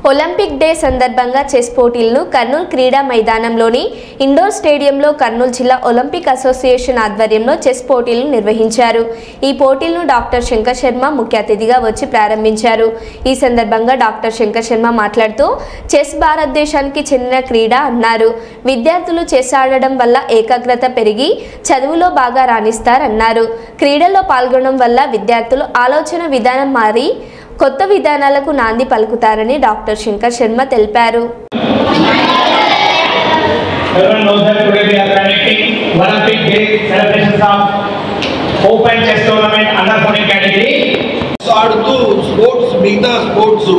Olympic day సందర్భంగా chess పోటీలను కర్నూలు క్రీడా మైదానంలోని ఇండోర్ స్టేడియంలో కర్నూలు జిల్లా ఒలింపిక్ అసోసియేషన్ ఆధ్వర్యంలో చెస్ పోటీలను నిర్వహించారు। ఈ పోటీలను డాక్టర్ శంకర్ శర్మ ముఖ్య అతిథిగా వచ్చి ప్రారంభించారు। ఈ సందర్భంగా డాక్టర్ శంకర్ శర్మ మాట్లాడుతూ చెస్ భారతదేశానికి చెందిన క్రీడ అన్నారు। విద్యార్థులు చెస్ ఆడడం వల్ల ఏకాగ్రత పెరిగి చదువులో బాగా రాణిస్తారన్నారు। క్రీడల్లో పాల్గొనడం వల్ల విద్యార్థులు ఆలోచన విధానం మారి కొత్త విధానాలకు నాంది పలుకుతారని డాక్టర్ శంకర్ శర్మ తెలిపారు। ఆడుతూ స్పోర్ట్స్ మిగతా స్పోర్ట్స్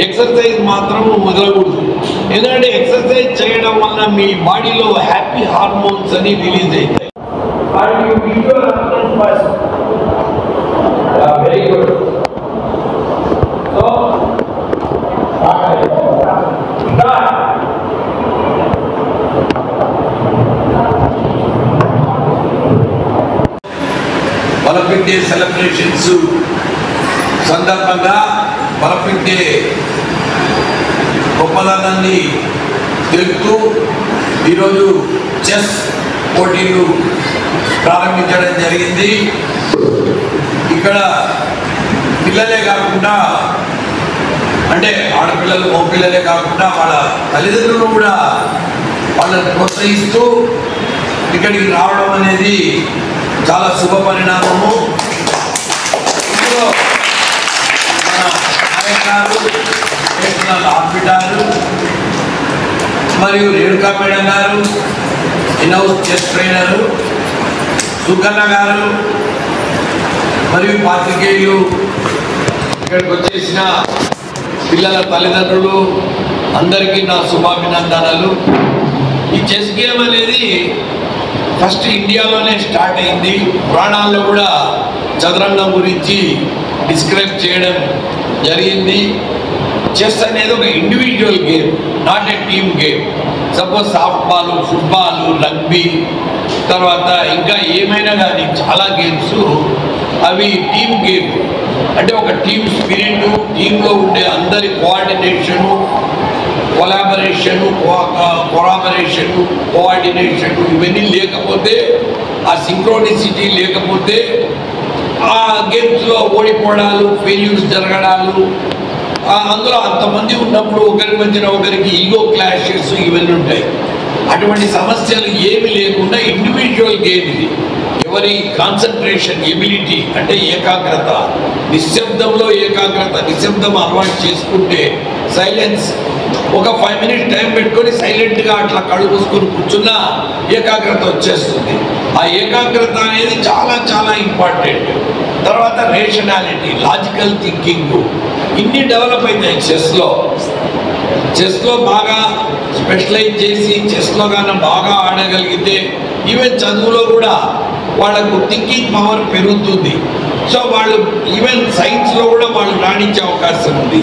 ఎక్సర్సైజ్ మాత్రం మొదలకూడదు। ఎందుకంటే ఎక్సర్సైజ్ చేయడం వల్ల మీ బాడీలో హ్యాపీ హార్మోన్స్ అని రిలీజ్ అవుతాయి। Very good. Olympic day celebrations సందర్భంగా ఒలింపిక్ డే గొప్పదనాన్ని తెలుపుతూ ఈరోజు చెస్ పోటీలు ప్రారంభించడం జరిగింది। ఇక్కడ పిల్లలే కాకుండా అంటే ఆడపిల్లలు మగపిల్లలే కాకుండా వాళ్ళ తల్లిదండ్రులు కూడా వాళ్ళని ప్రోత్సహిస్తూ ఇక్కడికి రావడం అనేది చాలా శుభ పరిణామము। ఇందులో ఆర్బిటారు మరియు రేణుకా మేడం గారు, ఇన్హౌస్ చెస్ ట్రైనరు సుకన్న గారు మరియు పాత్రికేయులు, ఇక్కడికి వచ్చేసిన పిల్లల తల్లిదండ్రులు అందరికీ నా శుభాభినందనలు। ఈ చెస్ గేమ్ అనేది ఫస్ట్ ఇండియాలోనే స్టార్ట్ అయింది। పురాణాల్లో కూడా చదరంగం గురించి డిస్క్రైబ్ చేయడం జరిగింది। చెస్ అనేది ఒక individual game, not a team game. Suppose soft ball, football, rugby, తర్వాత ఇంకా ఏమైనా కానీ చాలా గేమ్స్ అవి టీమ్ గేమ్। అంటే ఒక టీమ్ స్పిరిట్, టీంలో ఉండే అందరి కోఆర్డినేషను, కొలాబరేషను, కోఆర్డినేషను ఇవన్నీ లేకపోతే, ఆ సింక్రోనిసిటీ లేకపోతే ఆ గేమ్స్లో ఓడిపోవడాలు, ఫెయిల్యూర్స్ జరగడాలు, అందులో అంతమంది ఉన్నప్పుడు ఒకరి మధ్యన ఒకరికి ఈగో క్లాషెస్ ఇవన్నీ ఉంటాయి। అటువంటి సమస్యలు ఏమి లేకుండా ఇండివిజువల్ గేమ్ ఇది। ఎవరి కాన్సన్ట్రేషన్ ఎబిలిటీ అంటే ఏకాగ్రత, నిశ్శబ్దంలో ఏకాగ్రత, నిశ్శబ్దం అలవాటు చేసుకుంటే సైలెన్స్, ఒక 5 minutes టైం పెట్టుకొని సైలెంట్గా అట్లా కళ్ళు మూసుకొని కూర్చున్నా ఏకాగ్రత వచ్చేస్తుంది। ఆ ఏకాగ్రత అనేది చాలా చాలా ఇంపార్టెంట్। తర్వాత రేషనాలిటీ, లాజికల్ థింకింగ్ ఇన్ని డెవలప్ అవుతాయి చెస్లో బాగా స్పెషలైజ్ చేసి చెస్లో కానీ బాగా ఆడగలిగితే ఈవెన్ చదువులో కూడా వాళ్ళకు థింకింగ్ పవర్ పెరుగుతుంది। సో వాళ్ళు ఈవెన్ సైన్స్లో కూడా వాళ్ళు రాణించే అవకాశం ఉంది।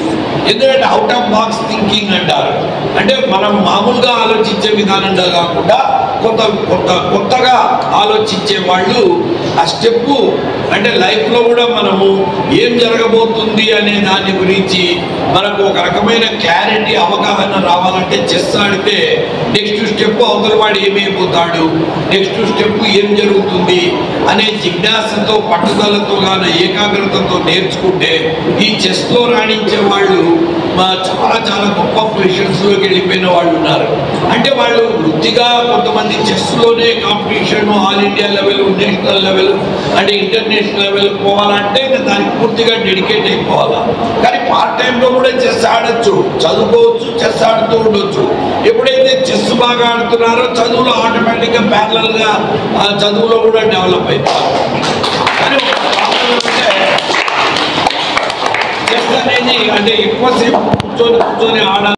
ఎందుకంటే అవుట్ ఆఫ్ బాక్స్ థింకింగ్ అంటారు, అంటే మనం మామూలుగా ఆలోచించే విధానంగా కాకుండా కొత్తగా ఆలోచించే వాళ్ళు ఆ స్టెప్పు, అంటే లైఫ్లో కూడా మనము ఏం జరగబోతుంది అనే దాని గురించి మనకు ఒక రకమైన క్లారిటీ, అవగాహన రావాలంటే చెస్ ఆడితే నెక్స్ట్ స్టెప్ అవతల వాడు ఏమైపోతాడు, నెక్స్ట్ స్టెప్ ఏం జరుగుతుంది అనే జిజ్ఞాసతో, పట్టుదలతో కానీ ఏకాగ్రతతో నేర్చుకుంటే ఈ చెస్లో రాణించే వాళ్ళు చాలా చాలా గొప్ప పొజిషన్స్లోకి వెళ్ళిపోయిన వాళ్ళు ఉన్నారు। అంటే వాళ్ళు వృత్తిగా కొంతమంది చెస్లోనే competition, all India level, national level అంటే ఇంటర్నేషనల్ లెవెల్ పోవాలంటే దానికి పూర్తిగా డెడికేట్ అయిపోవాలా। కానీ పార్ట్ టైంలో కూడా చెస్ ఆడచ్చు, చదువుకోవచ్చు, చెస్ ఆడుతూ ఉండొచ్చు। ఎప్పుడైతే చెస్ బాగా ఆడుతున్నారో చదువులో ఆటోమేటిక్గా ప్యారలల్గా చదువులో కూడా డెవలప్ అవుతారు। కానీ చెస్ అనేది అంటే ఎక్కువసేపు కూర్చొని ఆడాలి।